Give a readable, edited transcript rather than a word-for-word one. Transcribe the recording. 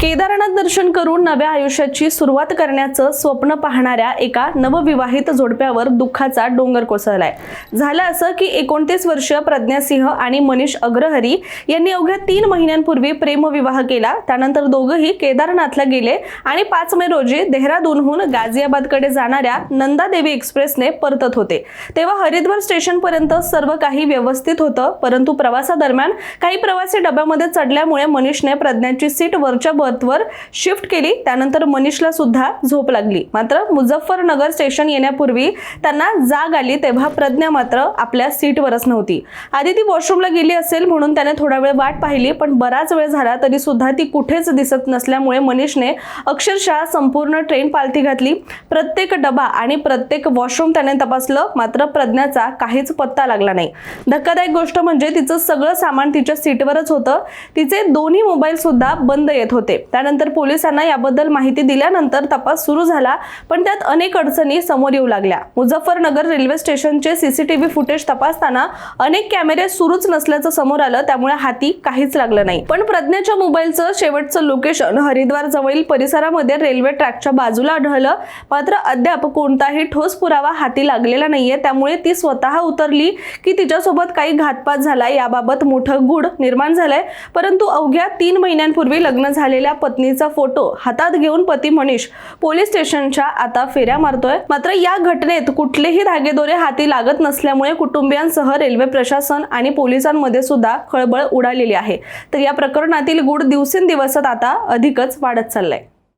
केदारनाथ दर्शन करून नव्या आयुष्याची सुरुवात करण्याचं स्वप्न पाहणाऱ्या एका नवविवाहित जोडप्यावर दुःखाचा डोंगर कोसळलाय। झालं असं की 29 वर्षीय प्रज्ञा सिंह आणि मनीष अग्रहरी यांनी अवघ्या 3 महिन्यांपूर्वी प्रेमविवाह केला। त्यानंतर दोघंही केदारनाथला गेले आणि 5 मे रोजी देहरादूनहून गाझियाबादकडे जाणाऱ्या नंदा देवी एक्सप्रेसने परतत होते। तेव्हा हरिद्वार स्टेशनपर्यंत सर्व काही व्यवस्थित होतं, परंतु प्रवासादरम्यान काही प्रवासी डब्यामध्ये चढल्यामुळे मनीषने प्रज्ञाची सीट वरच्या बर्थवर शिफ्ट केली। त्यानंतर मनीषला सुद्धा झोप लागली। मात्र मुझफ्फरनगर स्टेशन येण्यापूर्वी त्यांना जाग आली तेव्हा प्रज्ञा मात्र आपल्या सीटवरच नव्हती। आधी ती वॉशरूमला गेली असेल म्हणून त्याने थोडा वेळ वाट पाहिली, पण बराच वेळ झाला तरी सुद्धा ती कुठेच दिसत नसल्यामुळे मनीषने अक्षरशः संपूर्ण ट्रेन पालथी घातली। प्रत्येक डबा आणि प्रत्येक वॉशरूम त्याने तपासलं, मात्र प्रज्ञाचा काहीच पत्ता लागला नाही। धक्कादायक गोष्ट म्हणजे तिचं सगळं सामान तिच्या सीटवरच होतं। तिचे दोन्ही मोबाईल सुद्धा बंद येत होते। त्यानंतर पोलिसांना याबद्दल माहिती दिल्यानंतर तपास सुरू झाला, पण त्यात अनेक अडचणी समोर येऊ लागल्या। मुझफ्फरनगर रेल्वे स्टेशनचे सीसीटीव्ही फुटेज तपासताना अनेक कॅमेरे सुरूच नसल्याचं समोर आलं, त्यामुळे हाती काहीच लागलं नाही। पण प्रज्ञाच्या मोबाईलचं शेवटचं लोकेशन हरिद्वार जवळील परिसरामध्ये रेल्वे ट्रॅकच्या बाजूला आढळलं, मात्र अद्याप कोणताही ठोस पुरावा हाती लागलेला नाहीये। त्यामुळे ती स्वतः उतरली की तिच्यासोबत काही घातपात झाला याबाबत मोठं गूढ निर्माण झालंय। परंतु अवघ्या 3 महिन्यांपूर्वी लग्न झालेल्या पत्नीचा फोटो हातात घेऊन पती मनीष पोलीस स्टेशनच्या आता फेऱ्या मारतोय। मात्र या घटनेत कुठलेही धागेदोरे हाती लागत नसल्यामुळे कुटुंबियांसह रेल्वे प्रशासन आणि पोलिसांमध्ये सुद्धा खळबळ उडालेली आहे। तर या प्रकरणातील गूढ दिवसेंदिवस आता अधिकच वाढत चाललंय।